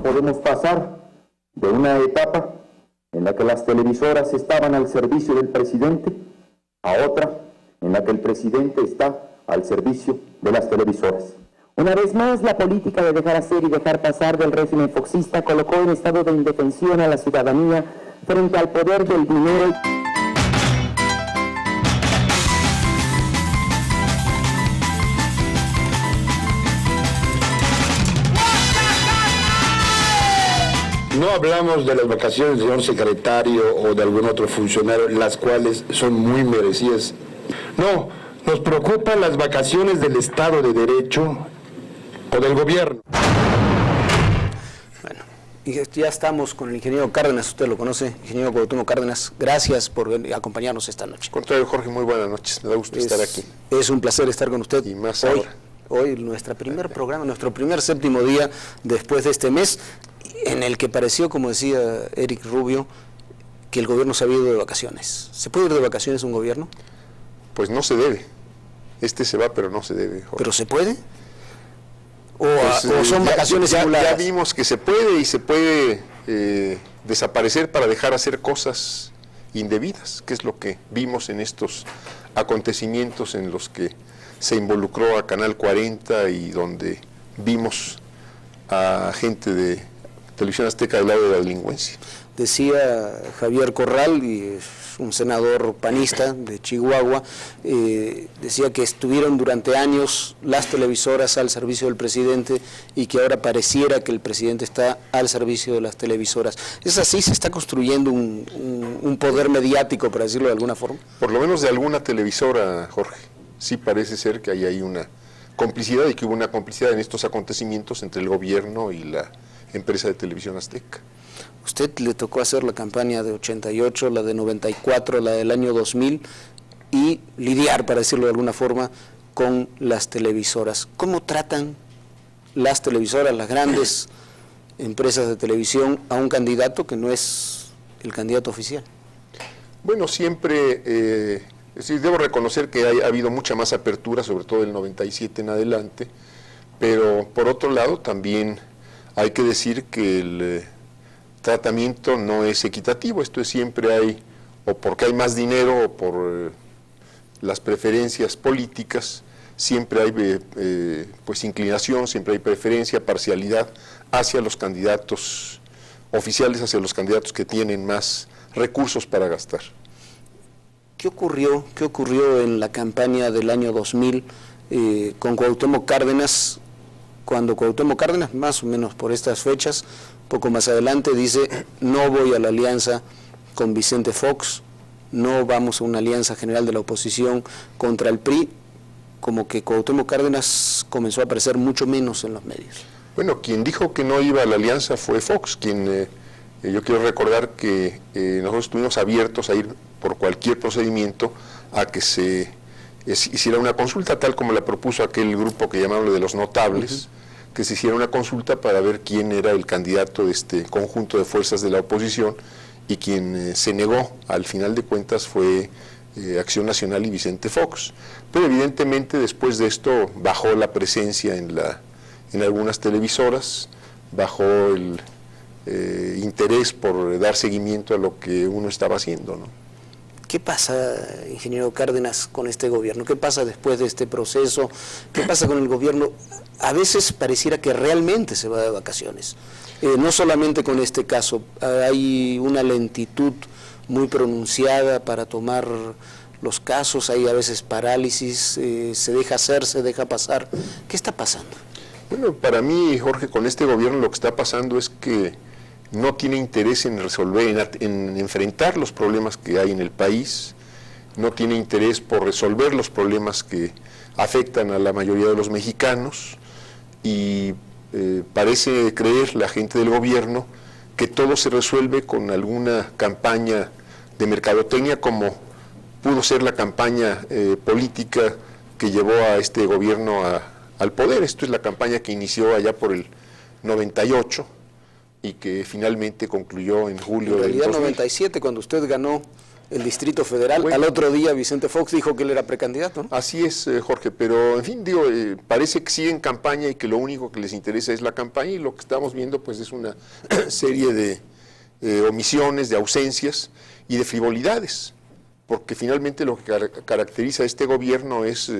no podemos pasar de una etapa en la que las televisoras estaban al servicio del presidente a otra en la que el presidente está al servicio de las televisoras. Una vez más, la política de dejar hacer y dejar pasar del régimen foxista colocó en estado de indefensión a la ciudadanía frente al poder del dinero. No hablamos de las vacaciones del señor secretario o de algún otro funcionario, las cuales son muy merecidas. No, nos preocupan las vacaciones del Estado de Derecho o del gobierno. Bueno, y ya estamos con el ingeniero Cárdenas, usted lo conoce, ingeniero Cuauhtémoc Cárdenas. Gracias por acompañarnos esta noche. Contrario, Jorge, muy buenas noches, me da gusto estar aquí. Es un placer estar con usted. Y más ahora. Hoy nuestro primer programa, nuestro primer séptimo día después de este mes, en el que pareció, como decía Eric Rubio, que el gobierno se había ido de vacaciones. ¿Se puede ir de vacaciones un gobierno? Pues no se debe. Se va, pero no se debe, Jorge. ¿Pero se puede? ¿O son vacaciones simuladas? Ya vimos que se puede y se puede desaparecer para dejar hacer cosas indebidas, que es lo que vimos en estos acontecimientos en los que se involucró a Canal 40 y donde vimos a gente de Televisión Azteca del lado de la delincuencia. Decía Javier Corral, y es un senador panista de Chihuahua, decía que estuvieron durante años las televisoras al servicio del presidente y que ahora pareciera que el presidente está al servicio de las televisoras. ¿Es así? ¿Se está construyendo un poder mediático, para decirlo de alguna forma? Por lo menos de alguna televisora, Jorge. Sí parece ser que hay ahí una complicidad y que hubo una complicidad en estos acontecimientos entre el gobierno y la empresa de Televisión Azteca. Usted le tocó hacer la campaña de 88, la de 94, la del año 2000 y lidiar, para decirlo de alguna forma, con las televisoras. ¿Cómo tratan las televisoras, las grandes empresas de televisión, a un candidato que no es el candidato oficial? Bueno, siempre, debo reconocer que ha habido mucha más apertura, sobre todo del 97 en adelante, pero por otro lado también hay que decir que el tratamiento no es equitativo. Esto es, siempre hay, o porque hay más dinero, o por las preferencias políticas, siempre hay pues inclinación, siempre hay preferencia, parcialidad hacia los candidatos oficiales, hacia los candidatos que tienen más recursos para gastar. ¿Qué ocurrió en la campaña del año 2000 con Cuauhtémoc Cárdenas? Cuando Cuauhtémoc Cárdenas, más o menos por estas fechas, poco más adelante, dice: no voy a la alianza con Vicente Fox, no vamos a una alianza general de la oposición contra el PRI, como que Cuauhtémoc Cárdenas comenzó a aparecer mucho menos en los medios. Bueno, quien dijo que no iba a la alianza fue Fox, quien yo quiero recordar que nosotros estuvimos abiertos a ir por cualquier procedimiento a que se hiciera una consulta, tal como la propuso aquel grupo que llamaron de los notables, que se hiciera una consulta para ver quién era el candidato de este conjunto de fuerzas de la oposición, y quien se negó, al final de cuentas, fue Acción Nacional y Vicente Fox. Pero evidentemente después de esto bajó la presencia en algunas televisoras, bajó el interés por dar seguimiento a lo que uno estaba haciendo, ¿no? ¿Qué pasa, ingeniero Cárdenas, con este gobierno? ¿Qué pasa después de este proceso? ¿Qué pasa con el gobierno? A veces pareciera que realmente se va de vacaciones. No solamente con este caso, hay una lentitud muy pronunciada para tomar los casos, hay a veces parálisis, se deja hacer, se deja pasar. ¿Qué está pasando? Bueno, para mí, Jorge, con este gobierno lo que está pasando es que no tiene interés en resolver, en enfrentar los problemas que hay en el país, no tiene interés por resolver los problemas que afectan a la mayoría de los mexicanos, y parece creer la gente del gobierno que todo se resuelve con alguna campaña de mercadotecnia, como pudo ser la campaña política que llevó a este gobierno al poder. Esto es la campaña que inició allá por el 98 y que finalmente concluyó en julio del 2000. En realidad 97, cuando usted ganó el Distrito Federal. Bueno. Al otro día Vicente Fox dijo que él era precandidato, ¿no? Así es, Jorge, pero en fin, digo, parece que siguen campaña y que lo único que les interesa es la campaña, y lo que estamos viendo pues es una serie de omisiones, de ausencias y de frivolidades, porque finalmente lo que caracteriza a este gobierno es,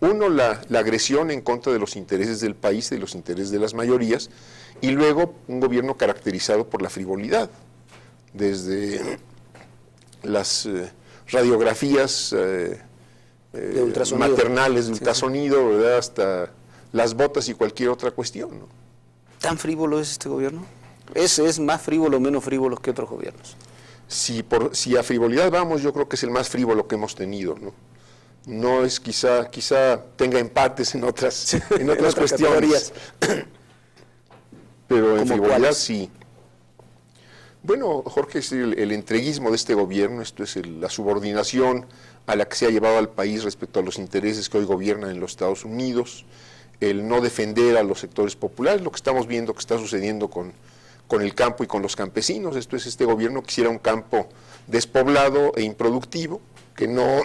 uno, la agresión en contra de los intereses del país, de los intereses de las mayorías, y luego un gobierno caracterizado por la frivolidad, desde las radiografías maternales de ultrasonido, ¿verdad?, hasta las botas y cualquier otra cuestión, ¿no? ¿Tan frívolo es este gobierno? ¿Es más frívolo o menos frívolo que otros gobiernos? Si a frivolidad vamos, yo creo que es el más frívolo que hemos tenido, ¿no? No es quizá tenga empates en otras cuestiones, pero en frivolidad ¿cuáles? sí. Bueno, Jorge, es el entreguismo de este gobierno, esto es la subordinación a la que se ha llevado al país respecto a los intereses que hoy gobiernan en los Estados Unidos, el no defender a los sectores populares, lo que estamos viendo que está sucediendo con el campo y con los campesinos. Esto es, este gobierno quisiera un campo despoblado e improductivo, que no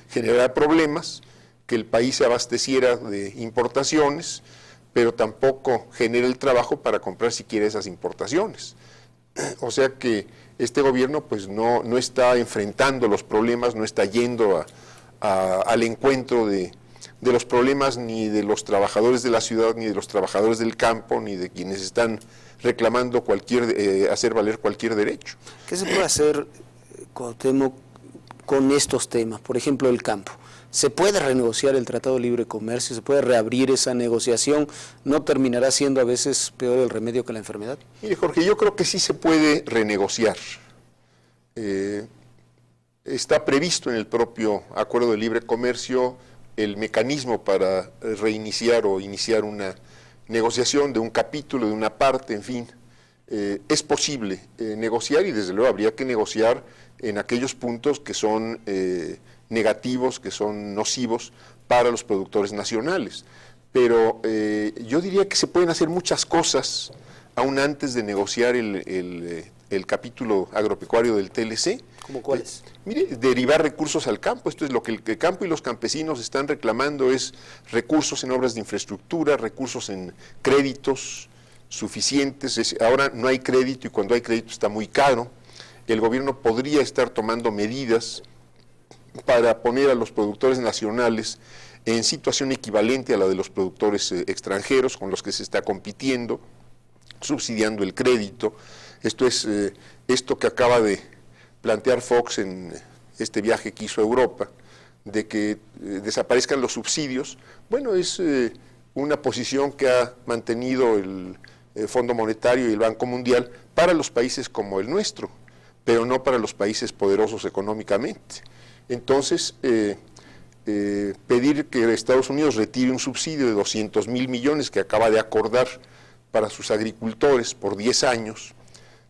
generara problemas, que el país se abasteciera de importaciones, pero tampoco genere el trabajo para comprar siquiera esas importaciones. O sea que este gobierno pues no está enfrentando los problemas, no está yendo al encuentro de los problemas ni de los trabajadores de la ciudad, ni de los trabajadores del campo, ni de quienes están reclamando hacer valer cualquier derecho. ¿Qué se puede hacer, Cuauhtémoc, con estos temas? Por ejemplo, el campo. ¿Se puede renegociar el Tratado de Libre Comercio? ¿Se puede reabrir esa negociación? ¿No terminará siendo a veces peor el remedio que la enfermedad? Mire, Jorge, yo creo que sí se puede renegociar. Está previsto en el propio Acuerdo de Libre Comercio el mecanismo para reiniciar o iniciar una negociación de un capítulo, de una parte, en fin. Es posible negociar, y desde luego habría que negociar en aquellos puntos que son negativos, que son nocivos para los productores nacionales. Pero yo diría que se pueden hacer muchas cosas aún antes de negociar el capítulo agropecuario del TLC. ¿Cómo cuáles? Mire, derivar recursos al campo. Esto es lo que el campo y los campesinos están reclamando, es recursos en obras de infraestructura, recursos en créditos suficientes. Ahora no hay crédito, y cuando hay crédito está muy caro. El gobierno podría estar tomando medidas para poner a los productores nacionales en situación equivalente a la de los productores extranjeros con los que se está compitiendo, subsidiando el crédito. Esto es esto que acaba de plantear Fox en este viaje que hizo a Europa, de que desaparezcan los subsidios. Bueno, es una posición que ha mantenido el Fondo Monetario y el Banco Mundial para los países como el nuestro, pero no para los países poderosos económicamente. Entonces, pedir que Estados Unidos retire un subsidio de 200,000 millones que acaba de acordar para sus agricultores por 10 años,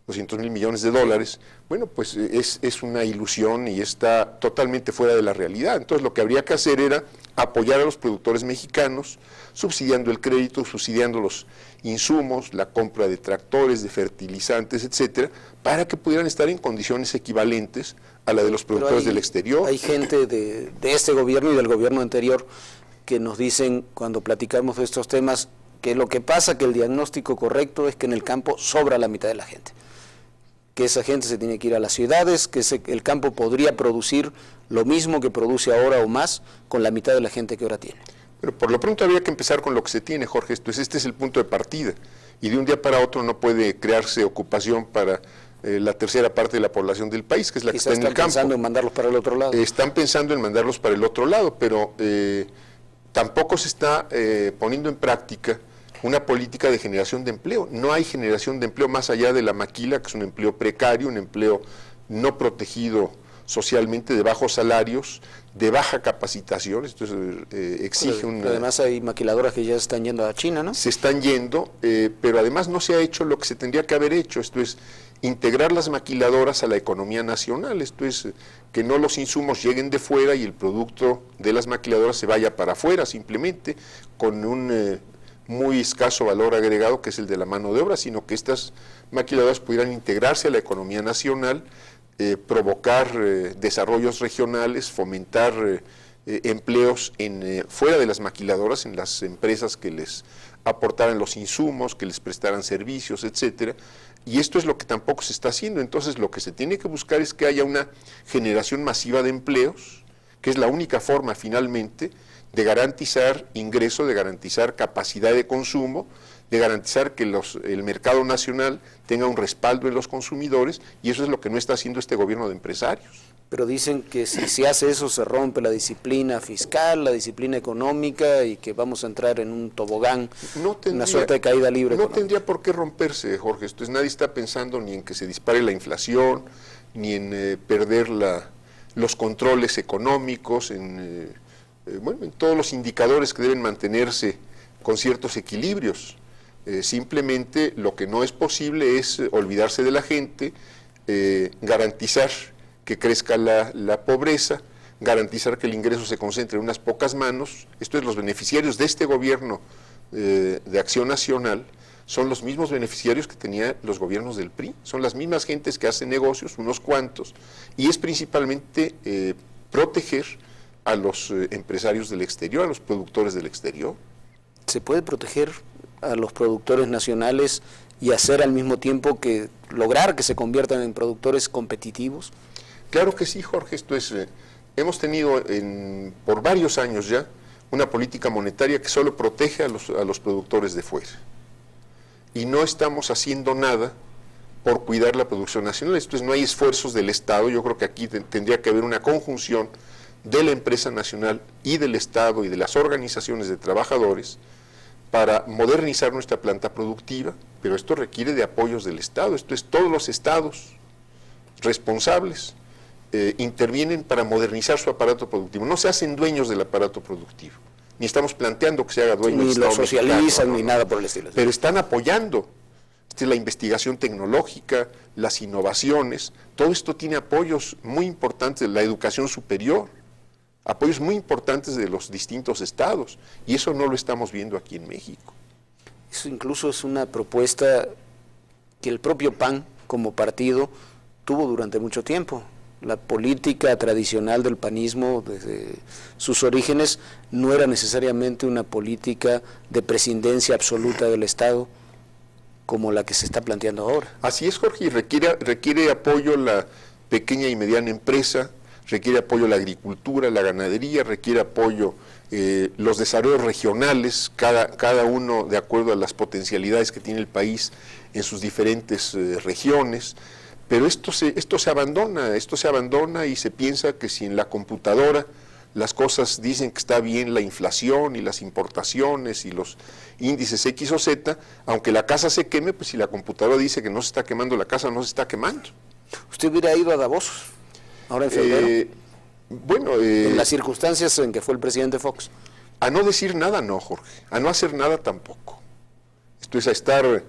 200,000 millones de dólares, bueno, pues es una ilusión y está totalmente fuera de la realidad. Entonces lo que habría que hacer era apoyar a los productores mexicanos, subsidiando el crédito, subsidiando los insumos, la compra de tractores, de fertilizantes, etcétera, para que pudieran estar en condiciones equivalentes a la de los productores del exterior. Hay gente de este gobierno y del gobierno anterior que nos dicen, cuando platicamos de estos temas, que lo que pasa, que el diagnóstico correcto es que en el campo sobra la mitad de la gente, que esa gente se tiene que ir a las ciudades, que el campo podría producir lo mismo que produce ahora o más con la mitad de la gente que ahora tiene. Pero por lo pronto habría que empezar con lo que se tiene, Jorge. Este es el punto de partida, y de un día para otro no puede crearse ocupación para la tercera parte de la población del país, que es la que está en el campo. Están pensando en mandarlos para el otro lado. Están pensando en mandarlos para el otro lado, pero tampoco se está poniendo en práctica una política de generación de empleo. No hay generación de empleo más allá de la maquila, que es un empleo precario, un empleo no protegido socialmente, de bajos salarios, de baja capacitación. Esto exige pero además hay maquiladoras que ya están yendo a China, ¿no? Se están yendo, pero además no se ha hecho lo que se tendría que haber hecho. Esto es integrar las maquiladoras a la economía nacional. Esto es que no los insumos lleguen de fuera y el producto de las maquiladoras se vaya para afuera simplemente con un muy escaso valor agregado, que es el de la mano de obra, sino que estas maquiladoras pudieran integrarse a la economía nacional, provocar desarrollos regionales, fomentar empleos fuera de las maquiladoras, en las empresas que les aportaran los insumos, que les prestaran servicios, etcétera. Y esto es lo que tampoco se está haciendo. Entonces lo que se tiene que buscar es que haya una generación masiva de empleos, que es la única forma finalmente de garantizar ingreso, de garantizar capacidad de consumo, de garantizar que el mercado nacional tenga un respaldo en los consumidores, y eso es lo que no está haciendo este gobierno de empresarios. Pero dicen que si se hace eso se rompe la disciplina fiscal, la disciplina económica, y que vamos a entrar en un tobogán, una suerte de caída libre. No tendría por qué romperse, Jorge. Entonces nadie está pensando ni en que se dispare la inflación, ni en perder los controles económicos, en todos los indicadores que deben mantenerse con ciertos equilibrios. Simplemente lo que no es posible es olvidarse de la gente, garantizar que crezca la pobreza, garantizar que el ingreso se concentre en unas pocas manos. Esto es, los beneficiarios de este gobierno de Acción Nacional son los mismos beneficiarios que tenían los gobiernos del PRI, son las mismas gentes que hacen negocios, unos cuantos, y es principalmente proteger a los empresarios del exterior, a los productores del exterior. ¿Se puede proteger a los productores nacionales y hacer al mismo tiempo que lograr que se conviertan en productores competitivos? Claro que sí, Jorge. Esto es, hemos tenido por varios años ya una política monetaria que solo protege a los productores de fuera. Y no estamos haciendo nada por cuidar la producción nacional. Esto es, no hay esfuerzos del Estado. Yo creo que aquí tendría que haber una conjunción de la empresa nacional y del Estado y de las organizaciones de trabajadores para modernizar nuestra planta productiva, pero esto requiere de apoyos del Estado. Esto es, todos los estados responsables intervienen para modernizar su aparato productivo. No se hacen dueños del aparato productivo, ni estamos planteando que se haga dueño del Estado mexicano. Ni lo socializan, ni nada por el estilo. Pero están apoyando la investigación tecnológica, las innovaciones. Todo esto tiene apoyos muy importantes, la educación superior, apoyos muy importantes de los distintos estados, y eso no lo estamos viendo aquí en México. Eso incluso es una propuesta que el propio PAN como partido tuvo durante mucho tiempo. La política tradicional del panismo desde sus orígenes no era necesariamente una política de prescindencia absoluta del Estado como la que se está planteando ahora. Así es, Jorge, y requiere apoyo la pequeña y mediana empresa, requiere apoyo la agricultura, la ganadería, requiere apoyo los desarrollos regionales, cada uno de acuerdo a las potencialidades que tiene el país en sus diferentes regiones. Pero esto se abandona y se piensa que si en la computadora las cosas dicen que está bien la inflación y las importaciones y los índices X o Z, aunque la casa se queme, pues si la computadora dice que no se está quemando la casa, no se está quemando. ¿Usted hubiera ido a Davos ahora en febrero? En las circunstancias en que fue el presidente Fox. A no decir nada no, Jorge, a no hacer nada tampoco. Esto es, a estar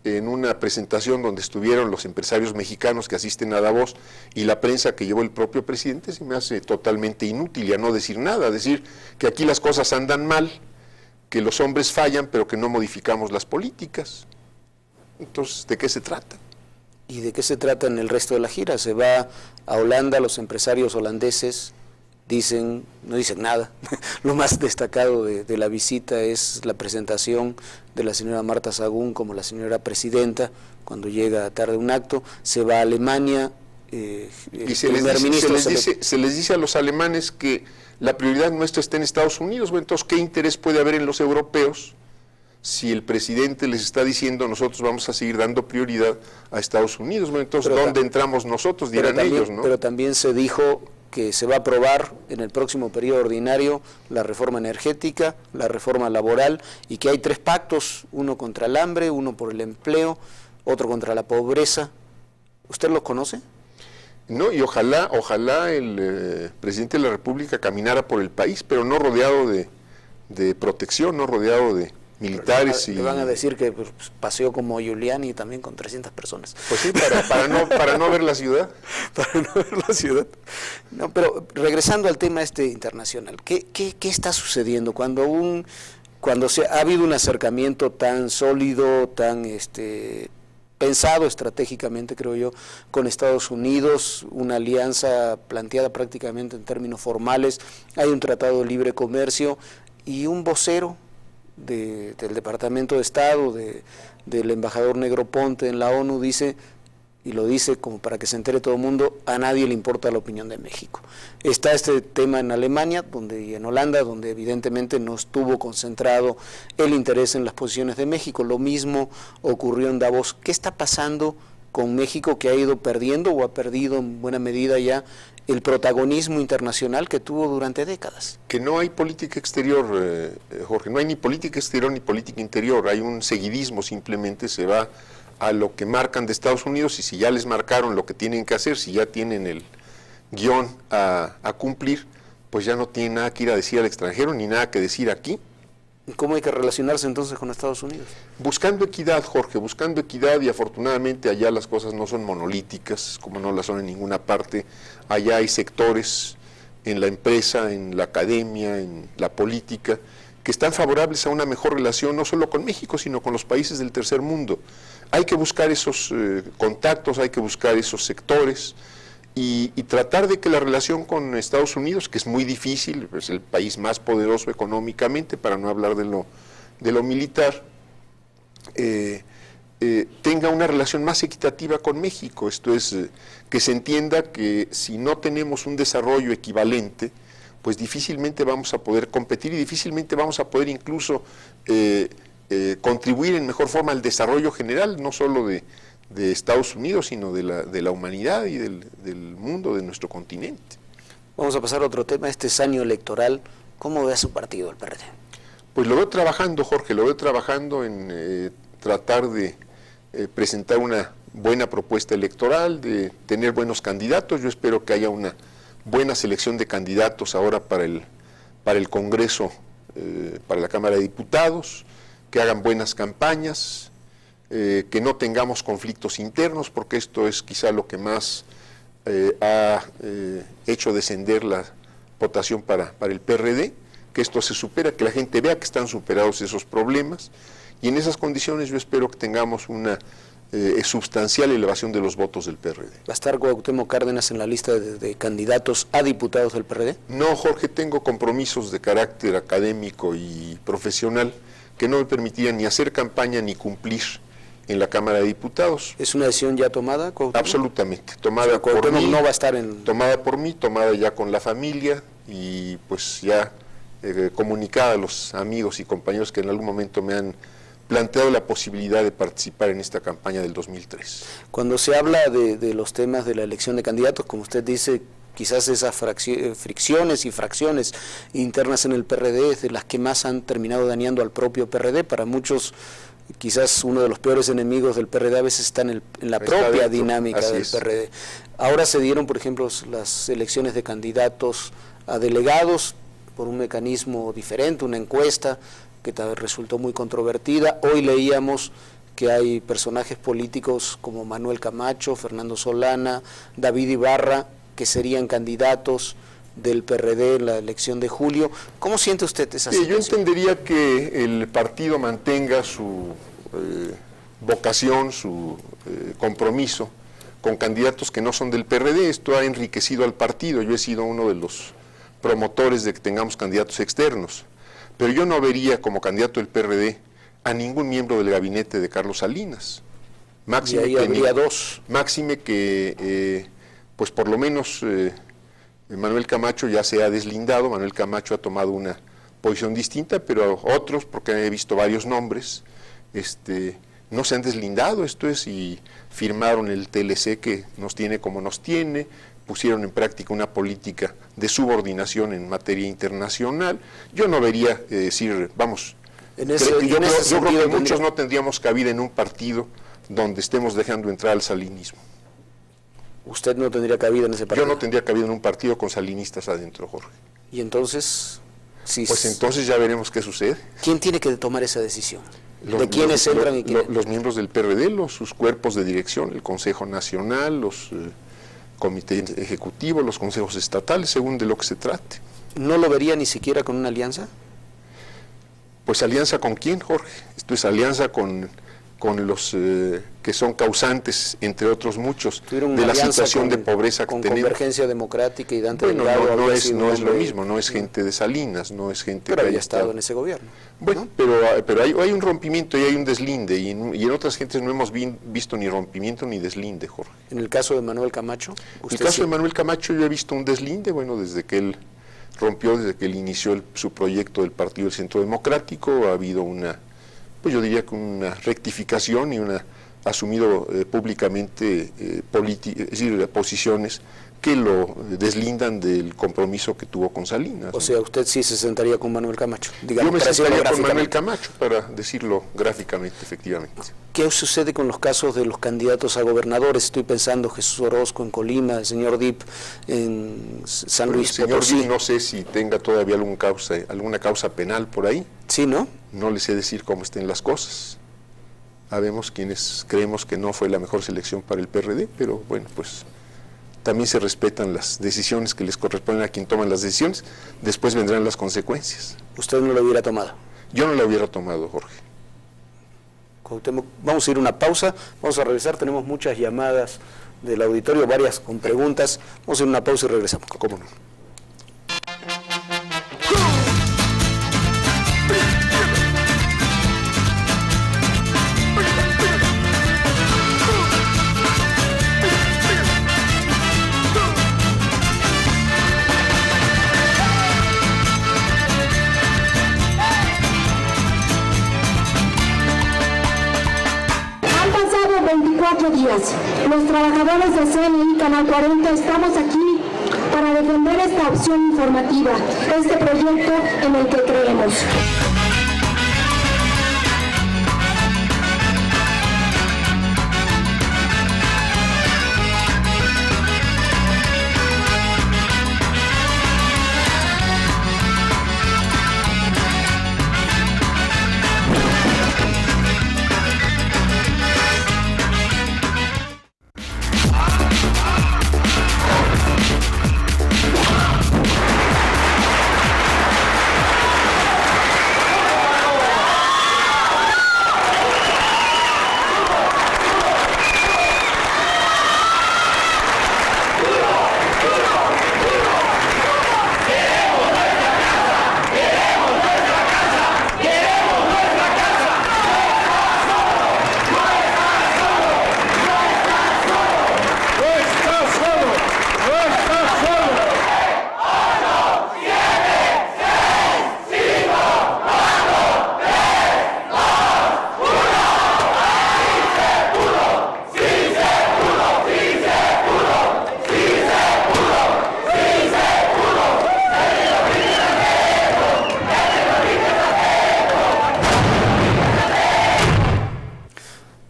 en una presentación donde estuvieron los empresarios mexicanos que asisten a Davos y la prensa que llevó el propio presidente, se me hace totalmente inútil, y a no decir nada, decir que aquí las cosas andan mal, que los hombres fallan, pero que no modificamos las políticas. Entonces, ¿de qué se trata? ¿Y de qué se trata en el resto de la gira? Se va a Holanda, los empresarios holandeses no dicen nada. Lo más destacado de la visita es la presentación de la señora Marta Sagún como la señora presidenta cuando llega tarde a un acto. Se va a Alemania, y se les dice a los alemanes que la prioridad nuestra está en Estados Unidos. Bueno, entonces, ¿qué interés puede haber en los europeos si el presidente les está diciendo nosotros vamos a seguir dando prioridad a Estados Unidos? Bueno, entonces, ¿dónde entramos nosotros? Dirán ellos, ¿no? Pero también se dijo que se va a aprobar en el próximo periodo ordinario la reforma energética, la reforma laboral, y que hay 3 pactos, uno contra el hambre, uno por el empleo, otro contra la pobreza. ¿Usted los conoce? No, y ojalá el presidente de la República caminara por el país, pero no rodeado de protección, no rodeado de militares. Le van a decir que paseó como Giuliani también con 300 personas. Pues sí, para no ver la ciudad. Para no ver la ciudad. No, pero regresando al tema internacional, ¿qué está sucediendo cuando ha habido un acercamiento tan sólido, tan pensado estratégicamente, creo yo, con Estados Unidos, una alianza planteada prácticamente en términos formales, hay un tratado de libre comercio y un vocero del Departamento de Estado, del embajador Negroponte en la ONU, dice, y lo dice como para que se entere todo el mundo, a nadie le importa la opinión de México. Está este tema en Alemania y en Holanda, donde evidentemente no estuvo concentrado el interés en las posiciones de México. Lo mismo ocurrió en Davos. ¿Qué está pasando con México, que ha ido perdiendo o ha perdido en buena medida ya el protagonismo internacional que tuvo durante décadas? Que no hay política exterior, Jorge, no hay ni política exterior ni política interior, hay un seguidismo, simplemente se va a lo que marcan de Estados Unidos, y si ya les marcaron lo que tienen que hacer, si ya tienen el guión a cumplir, pues ya no tienen nada que ir a decir al extranjero, ni nada que decir aquí. ¿Cómo hay que relacionarse entonces con Estados Unidos? Buscando equidad, Jorge, buscando equidad, y afortunadamente allá las cosas no son monolíticas, como no las son en ninguna parte. Allá hay sectores en la empresa, en la academia, en la política, que están favorables a una mejor relación, no solo con México, sino con los países del tercer mundo. Hay que buscar esos contactos, hay que buscar esos sectores, y tratar de que la relación con Estados Unidos, que es muy difícil, es el país más poderoso económicamente, para no hablar de lo militar, tenga una relación más equitativa con México. Esto es, que se entienda que si no tenemos un desarrollo equivalente, pues difícilmente vamos a poder competir y difícilmente vamos a poder incluso contribuir en mejor forma al desarrollo general, no solo de Estados Unidos, sino de la humanidad y del mundo, de nuestro continente. Vamos a pasar a otro tema. Este es año electoral. ¿Cómo ve a su partido, el PRD? Pues lo veo trabajando, Jorge, lo veo trabajando en tratar de presentar una buena propuesta electoral, de tener buenos candidatos. Yo espero que haya una buena selección de candidatos ahora para el Congreso, para la Cámara de Diputados, que hagan buenas campañas, que no tengamos conflictos internos, porque esto es quizá lo que más ha hecho descender la votación para el PRD, que esto se supera, que la gente vea que están superados esos problemas, y en esas condiciones yo espero que tengamos una sustancial elevación de los votos del PRD. ¿Va a estar Cuauhtémoc Cárdenas en la lista de candidatos a diputados del PRD? No, Jorge, tengo compromisos de carácter académico y profesional que no me permitirían ni hacer campaña ni cumplir en la Cámara de Diputados. ¿Es una decisión ya tomada, Cuauhtémoc? Absolutamente, tomada por mí, no va a estar tomada por mí, tomada ya con la familia, y pues ya comunicada a los amigos y compañeros que en algún momento me han planteado la posibilidad de participar en esta campaña del 2003. Cuando se habla de los temas de la elección de candidatos, como usted dice, quizás esas fricciones y fracciones internas en el PRD es de las que más han terminado dañando al propio PRD. Para muchos, quizás uno de los peores enemigos del PRD a veces está en la propia dinámica del PRD. Ahora se dieron, por ejemplo, las elecciones de candidatos a delegados por un mecanismo diferente, una encuesta que resultó muy controvertida. Hoy leíamos que hay personajes políticos como Manuel Camacho, Fernando Solana, David Ibarra, que serían candidatos del PRD en la elección de julio. ¿Cómo siente usted esa situación? Yo entendería que el partido mantenga su vocación, su compromiso con candidatos que no son del PRD. Esto ha enriquecido al partido. Yo he sido uno de los promotores de que tengamos candidatos externos, pero yo no vería como candidato del PRD a ningún miembro del gabinete de Carlos Salinas. Máxime y ahí habría dos. Máxime que, pues por lo menos Manuel Camacho ya se ha deslindado. Manuel Camacho ha tomado una posición distinta, pero otros, porque he visto varios nombres, no se han deslindado, y firmaron el TLC que nos tiene como nos tiene, pusieron en práctica una política de subordinación en materia internacional. Yo no vería decir, vamos, yo creo que muchos no tendríamos cabida en un partido donde estemos dejando entrar al salinismo. ¿Usted no tendría cabida en ese partido? Yo no tendría cabida en un partido con salinistas adentro, Jorge. ¿Y entonces? Pues entonces ya veremos qué sucede. ¿Quién tiene que tomar esa decisión? ¿De quiénes entran y quiénes? Los miembros del PRD, sus cuerpos de dirección, el Consejo Nacional, los comités ejecutivos, los consejos estatales, según de lo que se trate. ¿No lo vería ni siquiera con una alianza? Pues alianza con quién, Jorge. Esto es alianza con con los que son causantes, entre otros muchos, Tuvieron de una la alianza situación de pobreza que con tenemos. Convergencia Democrática y Dante Bueno, Delgado no había es sido un lo hombre- mismo, no es gente de Salinas, no es gente Pero que había haya estado en ese gobierno. Bueno, ¿no? pero hay un rompimiento y hay un deslinde, y en otras gentes no hemos visto ni rompimiento ni deslinde, Jorge. En el caso de Manuel Camacho, En el usted caso sí- de Manuel Camacho yo he visto un deslinde, bueno, desde que él rompió, desde que él inició su proyecto del Partido del Centro Democrático, ha habido una, pues yo diría que una rectificación y una asumido públicamente es decir, posiciones que lo deslindan del compromiso que tuvo con Salinas. O ¿no? sea, usted sí se sentaría con Manuel Camacho. Yo Digamos, me para decirlo sentaría con Manuel gráficamente. Camacho, para decirlo gráficamente, efectivamente. ¿Qué sucede con los casos de los candidatos a gobernadores? Estoy pensando Jesús Orozco en Colima, el señor Dip en San Bueno, Luis el señor Potosí. Díaz no sé si tenga todavía alguna causa penal por ahí, Sí, ¿no? no le sé decir cómo estén las cosas. Habemos quienes creemos que no fue la mejor selección para el PRD, pero bueno, pues también se respetan las decisiones que les corresponden a quien toman las decisiones, después vendrán las consecuencias. Usted no lo hubiera tomado. Yo no la hubiera tomado, Jorge. Cuauhtémoc, vamos a ir a una pausa, vamos a regresar, tenemos muchas llamadas del auditorio, varias con preguntas. Vamos a ir a una pausa y regresamos. ¿Cómo no? Han pasado 24 días. Los trabajadores de CNI Canal 40 estamos aquí para defender esta opción informativa, este proyecto en el que creemos.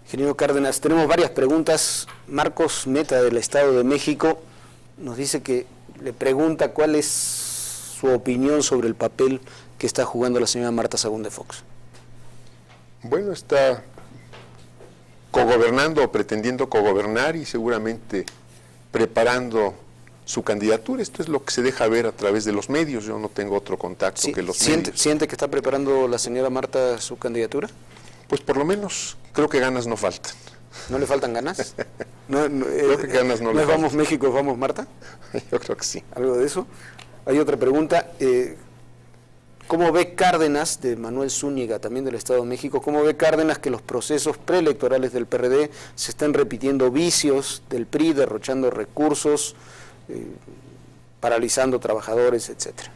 Ingeniero Cárdenas, tenemos varias preguntas. Marcos Meta, del Estado de México, nos dice que le pregunta cuál es su opinión sobre el papel que está jugando la señora Marta Sagún de Fox. Bueno, está cogobernando o pretendiendo cogobernar y seguramente preparando su candidatura. Esto es lo que se deja ver a través de los medios. Yo no tengo otro contacto Sí, que los ¿siente, medios. ¿Siente que está preparando la señora Marta su candidatura? Pues por lo menos creo que ganas no faltan. ¿No le faltan ganas? Creo que ganas no ¿No le es Vamos faltan. México, es Vamos Marta? Yo creo que sí. ¿Algo de eso? Hay otra pregunta. ¿Cómo ve Cárdenas, de Manuel Zúñiga, también del Estado de México, cómo ve Cárdenas que los procesos preelectorales del PRD se están repitiendo vicios del PRI, derrochando recursos, paralizando trabajadores, etcétera?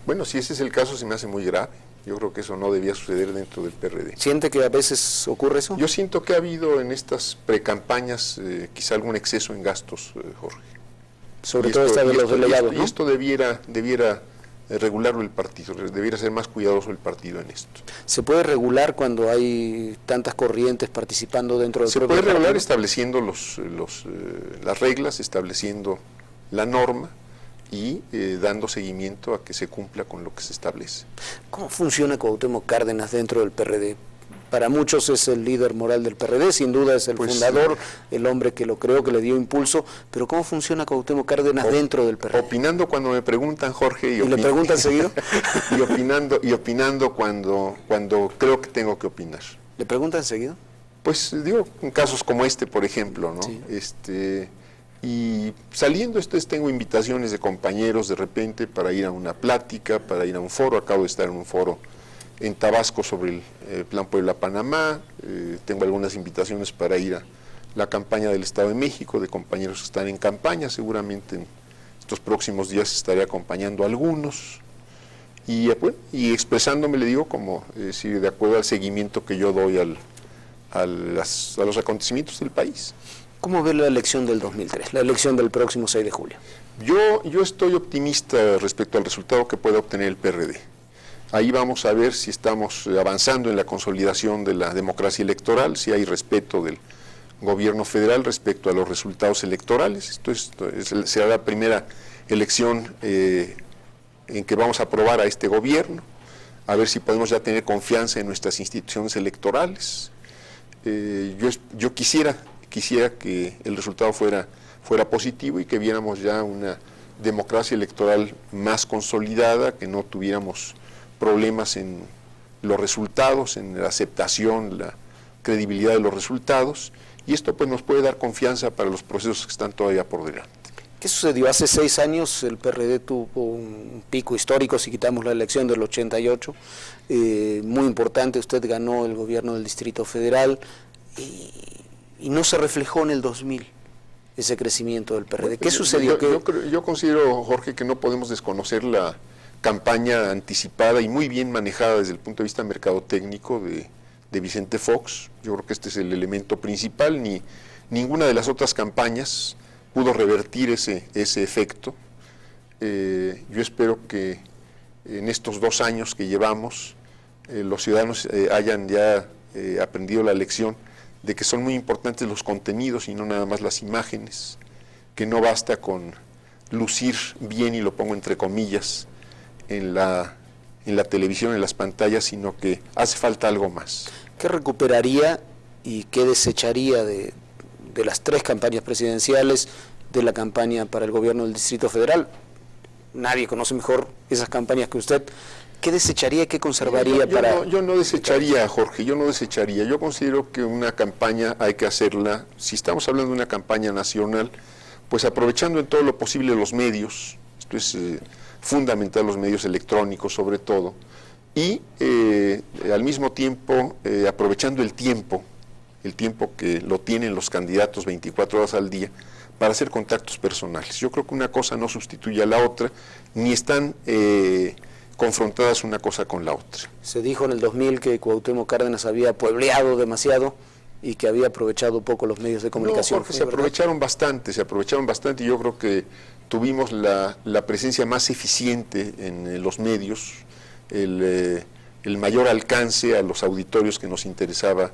Bueno, si ese es el caso, se me hace muy grave. Yo creo que eso no debía suceder dentro del PRD. ¿Siente que a veces ocurre eso? Yo siento que ha habido en estas precampañas quizá algún exceso en gastos, Jorge. Sobre todo esta de los delegados, ¿no? Y esto debiera regularlo el partido, debiera ser más cuidadoso el partido en esto. ¿Se puede regular cuando hay tantas corrientes participando dentro del Se propio puede regular partido? estableciendo las reglas, estableciendo la norma y dando seguimiento a que se cumpla con lo que se establece. ¿Cómo funciona Cuauhtémoc Cárdenas dentro del PRD? Para muchos es el líder moral del PRD, sin duda es el Pues, fundador, el hombre que lo creó, que le dio impulso, pero ¿cómo funciona Cuauhtémoc Cárdenas dentro del PRD? Opinando cuando me preguntan, Jorge, ¿Y le preguntan seguido? y opinando cuando creo que tengo que opinar. ¿Le preguntan seguido? pues digo, en casos como este, por ejemplo, ¿no? Sí. Y saliendo, tengo invitaciones de compañeros de repente para ir a una plática, para ir a un foro. Acabo de estar en un foro en Tabasco sobre el Plan Puebla-Panamá. Tengo algunas invitaciones para ir a la campaña del Estado de México, de compañeros que están en campaña. Seguramente en estos próximos días estaré acompañando a algunos. Y expresándome, le digo, como si de acuerdo al seguimiento que yo doy a los acontecimientos del país. ¿Cómo ve la elección del 2003, la elección del próximo 6 de julio? Yo estoy optimista respecto al resultado que pueda obtener el PRD. Ahí vamos a ver si estamos avanzando en la consolidación de la democracia electoral, si hay respeto del gobierno federal respecto a los resultados electorales. Será la primera elección en que vamos a aprobar a este gobierno, a ver si podemos ya tener confianza en nuestras instituciones electorales. Yo quisiera que el resultado fuera positivo y que viéramos ya una democracia electoral más consolidada, que no tuviéramos problemas en los resultados, en la aceptación, la credibilidad de los resultados, y esto pues nos puede dar confianza para los procesos que están todavía por delante. ¿Qué sucedió? Hace 6 años el PRD tuvo un pico histórico, si quitamos la elección del 88, muy importante. Usted ganó el gobierno del Distrito Federal y no se reflejó en el 2000 ese crecimiento del PRD. ¿Qué sucedió? Yo considero, Jorge, que no podemos desconocer la campaña anticipada y muy bien manejada desde el punto de vista mercadotécnico de Vicente Fox. Yo creo que este es el elemento principal. Ninguna de las otras campañas pudo revertir ese efecto. Yo espero que en estos 2 años que llevamos, los ciudadanos hayan ya aprendido la lección de que son muy importantes los contenidos y no nada más las imágenes, que no basta con lucir bien, y lo pongo entre comillas, en la televisión, en las pantallas, sino que hace falta algo más. ¿Qué recuperaría y qué desecharía de las 3 campañas presidenciales, de la campaña para el gobierno del Distrito Federal? Nadie conoce mejor esas campañas que usted. ¿Qué desecharía y qué conservaría yo no desecharía, Jorge, yo no desecharía. Yo considero que una campaña hay que hacerla, si estamos hablando de una campaña nacional, pues aprovechando en todo lo posible los medios. Esto es fundamental, los medios electrónicos sobre todo, y al mismo tiempo aprovechando el tiempo que lo tienen los candidatos 24 horas al día para hacer contactos personales. Yo creo que una cosa no sustituye a la otra, ni están confrontadas una cosa con la otra. Se dijo en el 2000 que Cuauhtémoc Cárdenas había puebleado demasiado y que había aprovechado poco los medios de comunicación. No, Jorge, se aprovecharon bastante, y yo creo que tuvimos la presencia más eficiente en los medios, el mayor alcance a los auditorios que nos interesaba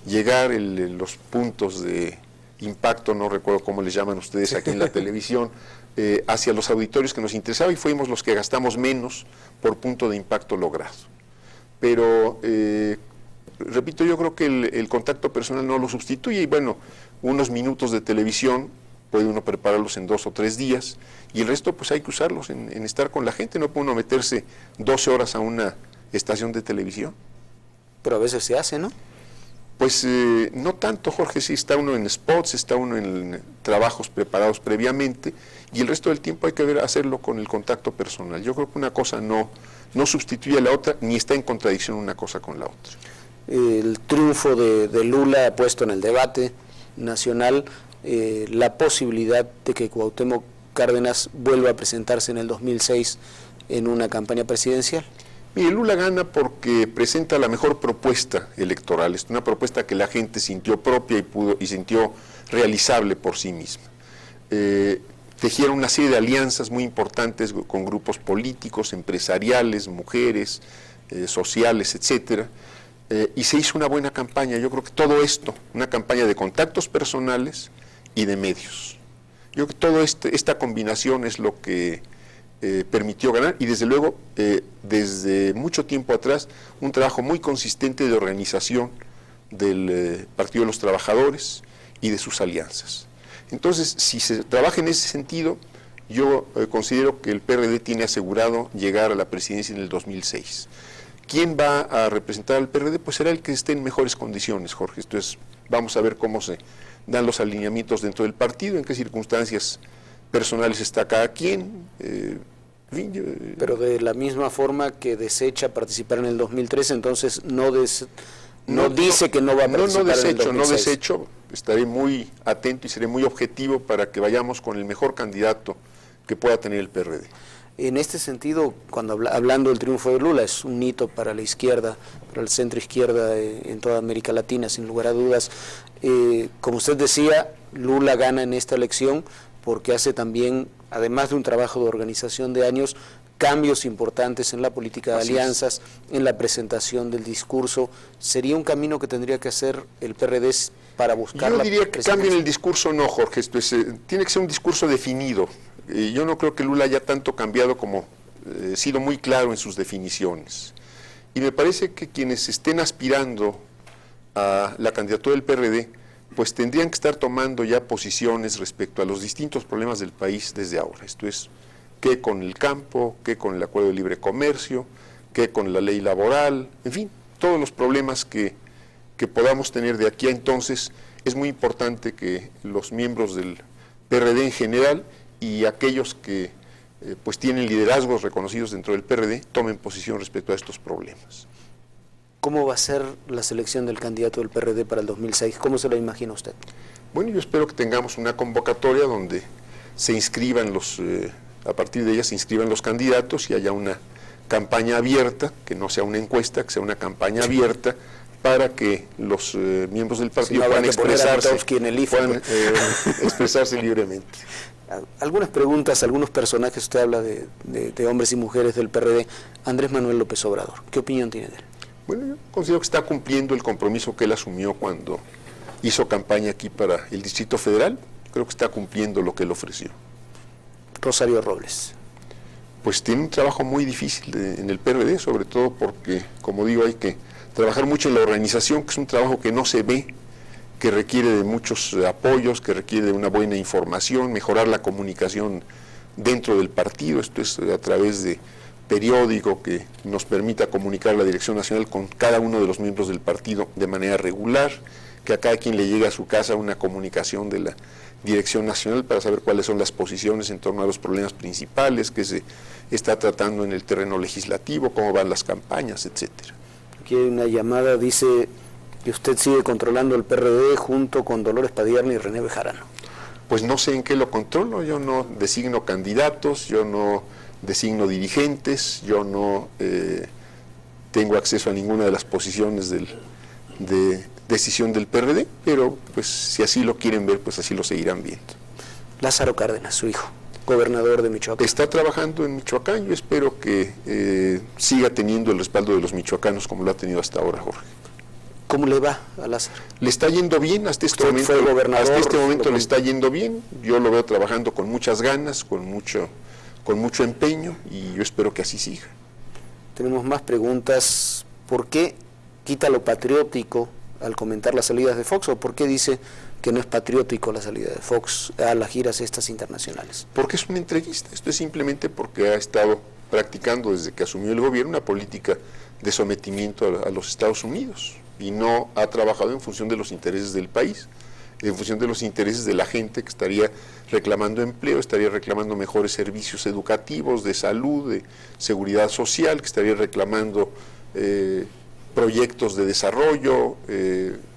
llegar, los puntos de impacto, no recuerdo cómo les llaman ustedes aquí en la televisión, hacia los auditorios que nos interesaba, y fuimos los que gastamos menos por punto de impacto logrado. Pero, repito, yo creo que el contacto personal no lo sustituye, y bueno, unos minutos de televisión puede uno prepararlos en 2 o 3 días, y el resto pues hay que usarlos en estar con la gente. No puede uno meterse 12 horas a una estación de televisión. Pero a veces se hace, ¿no? Pues no tanto, Jorge. Sí, está uno en spots, está uno en trabajos preparados previamente, y el resto del tiempo hay que hacerlo con el contacto personal. Yo creo que una cosa no sustituye a la otra, ni está en contradicción una cosa con la otra. El triunfo de Lula ha puesto en el debate nacional la posibilidad de que Cuauhtémoc Cárdenas vuelva a presentarse en el 2006 en una campaña presidencial. Mire, Lula gana porque presenta la mejor propuesta electoral. Es una propuesta que la gente sintió propia y sintió realizable por sí misma. Tejieron una serie de alianzas muy importantes con grupos políticos, empresariales, mujeres, sociales, etcétera, y se hizo una buena campaña. Yo creo que todo esto, una campaña de contactos personales y de medios. Yo creo que toda esta combinación es lo que permitió ganar, y desde luego, desde mucho tiempo atrás, un trabajo muy consistente de organización del Partido de los Trabajadores y de sus alianzas. Entonces, si se trabaja en ese sentido, yo considero que el PRD tiene asegurado llegar a la presidencia en el 2006. ¿quién va a representar al PRD? Pues será el que esté en mejores condiciones, Jorge. Entonces, vamos a ver cómo se dan los alineamientos dentro del partido, en qué circunstancias personales está cada quien. Pero de la misma forma que desecha participar en el 2013, entonces no dice que no va a participar en el 2006. No desecho, estaré muy atento y seré muy objetivo para que vayamos con el mejor candidato que pueda tener el PRD. En este sentido, cuando hablando del triunfo de Lula, es un hito para la izquierda, para el centro izquierda en toda América Latina, sin lugar a dudas. Como usted decía, Lula gana en esta elección porque hace también, además de un trabajo de organización de años, cambios importantes en la política de alianzas, en la presentación del discurso. ¿Sería un camino que tendría que hacer el PRD para buscar Yo diría que cambio en el discurso no, Jorge, esto es, tiene que ser un discurso definido. Yo no creo que Lula haya tanto cambiado como sido muy claro en sus definiciones. Y me parece que quienes estén aspirando a la candidatura del PRD, pues tendrían que estar tomando ya posiciones respecto a los distintos problemas del país desde ahora. Esto es, qué con el campo, qué con el acuerdo de libre comercio, qué con la ley laboral, en fin, todos los problemas que podamos tener de aquí a entonces. Es muy importante que los miembros del PRD en general y aquellos que pues tienen liderazgos reconocidos dentro del PRD tomen posición respecto a estos problemas. ¿Cómo va a ser la selección del candidato del PRD para el 2006? ¿Cómo se lo imagina usted? Bueno, yo espero que tengamos una convocatoria donde se inscriban a partir de ella se inscriban los candidatos y haya una campaña abierta, que no sea una encuesta, que sea una campaña abierta para que los miembros del partido puedan expresarse libremente. Algunas preguntas, algunos personajes, usted habla de hombres y mujeres del PRD. Andrés Manuel López Obrador, ¿qué opinión tiene de él? Bueno, yo considero que está cumpliendo el compromiso que él asumió cuando hizo campaña aquí para el Distrito Federal. Creo que está cumpliendo lo que él ofreció. Rosario Robles. Pues tiene un trabajo muy difícil en el PRD, sobre todo porque, como digo, hay que trabajar mucho en la organización, que es un trabajo que no se ve, que requiere de muchos apoyos, que requiere de una buena información, mejorar la comunicación dentro del partido. Esto es a través de periódico que nos permita comunicar la Dirección Nacional con cada uno de los miembros del partido de manera regular, que a cada quien le llegue a su casa una comunicación de la Dirección Nacional para saber cuáles son las posiciones en torno a los problemas principales que se está tratando en el terreno legislativo, cómo van las campañas, etcétera. Aquí hay una llamada, dice que usted sigue controlando el PRD junto con Dolores Padierna y René Bejarano. Pues no sé en qué lo controlo, yo no designo candidatos, yo no designo dirigentes, yo no tengo acceso a ninguna de las posiciones de decisión del PRD, pero pues si así lo quieren ver, pues así lo seguirán viendo. Lázaro Cárdenas, su hijo, gobernador de Michoacán. Está trabajando en Michoacán, yo espero que siga teniendo el respaldo de los michoacanos como lo ha tenido hasta ahora, Jorge. ¿Cómo le va a Lázaro? Le está yendo bien, hasta este momento le está yendo bien. Yo lo veo trabajando con muchas ganas, con mucho empeño, y yo espero que así siga. Tenemos más preguntas. ¿Por qué quita lo patriótico al comentar las salidas de Fox, o por qué dice que no es patriótico la salida de Fox a las giras estas internacionales? Porque es un entreguista. Esto es simplemente porque ha estado practicando desde que asumió el gobierno una política de sometimiento a los Estados Unidos y no ha trabajado en función de los intereses del país, en función de los intereses de la gente que estaría reclamando empleo, estaría reclamando mejores servicios educativos, de salud, de seguridad social, que estaría reclamando proyectos de desarrollo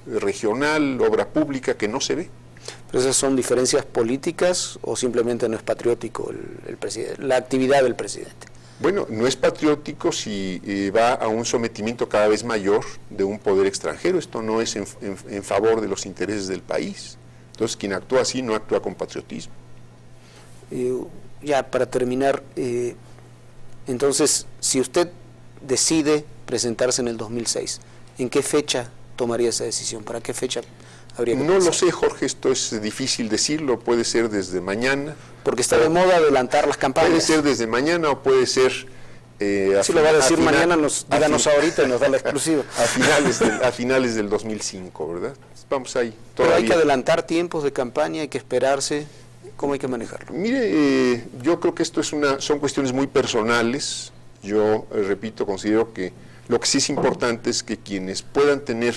regional, obra pública, que no se ve. ¿Pero esas son diferencias políticas o simplemente no es patriótico el presidente, la actividad del presidente? Bueno, no es patriótico si va a un sometimiento cada vez mayor de un poder extranjero. Esto no es en favor de los intereses del país. Entonces, quien actúa así no actúa con patriotismo. Ya para terminar, entonces, si usted decide presentarse en el 2006, ¿en qué fecha tomaría esa decisión? ¿Para qué fecha habría que No pensar? lo sé, Jorge, esto es difícil decirlo, puede ser desde mañana. Porque está de moda adelantar las campañas. Puede ser desde mañana o puede ser... si lo va a decir mañana, díganos ahorita y nos da la exclusiva. A finales del 2005, ¿verdad? Vamos ahí. Pero Todavía. hay que adelantar tiempos de campaña, hay que esperarse. ¿Cómo hay que manejarlo? Mire, yo creo que esto son cuestiones muy personales. Yo, repito, considero que Lo que sí es importante es que quienes puedan tener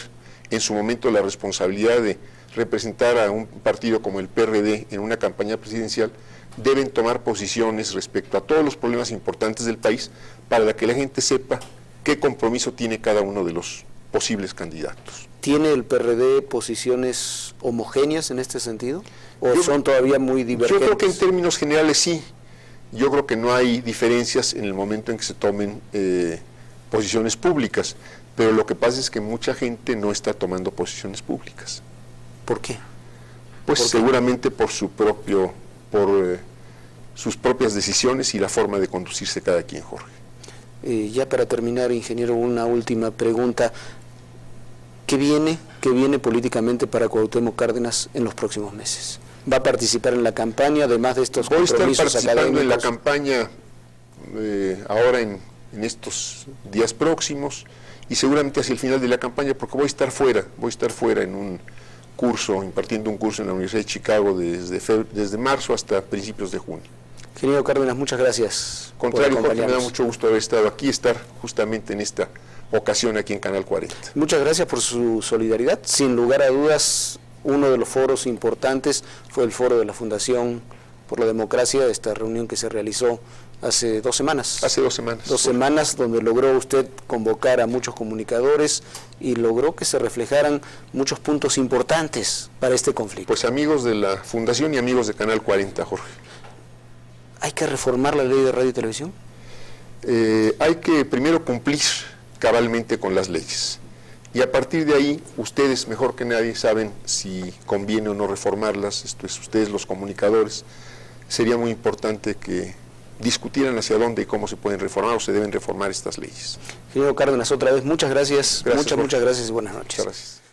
en su momento la responsabilidad de representar a un partido como el PRD en una campaña presidencial deben tomar posiciones respecto a todos los problemas importantes del país para que la gente sepa qué compromiso tiene cada uno de los posibles candidatos. ¿Tiene el PRD posiciones homogéneas en este sentido? ¿O son todavía muy divergentes? Yo creo que en términos generales sí. Yo creo que no hay diferencias en el momento en que se tomen posiciones públicas, pero lo que pasa es que mucha gente no está tomando posiciones públicas. ¿Por qué? Pues ¿Por qué? seguramente por sus propias decisiones y la forma de conducirse cada quien, Jorge. Ya para terminar, ingeniero, una última pregunta. ¿Qué viene políticamente para Cuauhtémoc Cárdenas en los próximos meses? ¿Va a participar en la campaña, además de estos compromisos académicos? Voy a estar participando en la campaña ahora en estos días próximos y seguramente hacia el final de la campaña, porque voy a estar fuera en un curso, impartiendo un curso en la Universidad de Chicago desde marzo hasta principios de junio. Ingeniero Cárdenas, muchas gracias. Contrario, Jorge, me da mucho gusto haber estado aquí, estar justamente en esta ocasión aquí en Canal 40. Muchas gracias por su solidaridad. Sin lugar a dudas, uno de los foros importantes fue el foro de la Fundación por la Democracia, esta reunión que se realizó hace 2 semanas. Hace 2 semanas. 2 semanas donde logró usted convocar a muchos comunicadores y logró que se reflejaran muchos puntos importantes para este conflicto. Pues amigos de la Fundación y amigos de Canal 40, Jorge. ¿Hay que reformar la ley de radio y televisión? Hay que primero cumplir cabalmente con las leyes. Y a partir de ahí, ustedes mejor que nadie saben si conviene o no reformarlas, esto es, ustedes los comunicadores. Sería muy importante que discutieran hacia dónde y cómo se pueden reformar o se deben reformar estas leyes. Ingeniero Cárdenas, otra vez, muchas gracias. Muchas gracias y buenas noches. Muchas gracias.